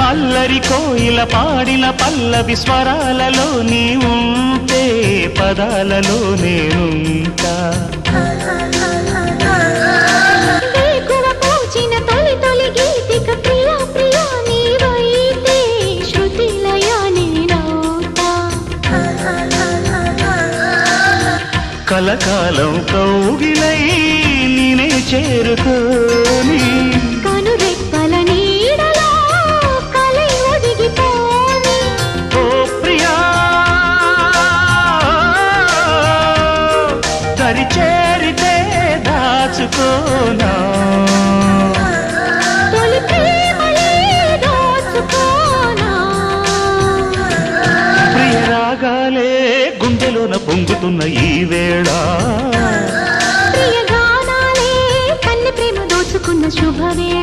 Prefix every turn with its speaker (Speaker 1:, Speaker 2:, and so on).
Speaker 1: అల్లరి కోయిల పాడిన పల్లవి స్వరాలలో నీ ఉంటే పదాలలో నేనుంటా
Speaker 2: వేకువ పూచిన తొలి తొలి గీతిక ప్రియా ప్రియా నీవైతే శృతిలయ నేనవుతా
Speaker 1: కలకాలం కౌగిలై నేనే చేరుకోని
Speaker 2: కనురెప్పల నీడలో కలై ఒదిగిపోని
Speaker 1: ఓ ప్రియా దరి చేరితే దాచుకోనా
Speaker 2: తొలి ప్రేమలే దోచుకోనా
Speaker 1: ప్రియ రాగాలే గుండెలోన పొంగుతున్న ఈ వేళ
Speaker 2: ప్రియ గానాలే కన్నె ప్రేమ దోచుకున్న శుభవేళ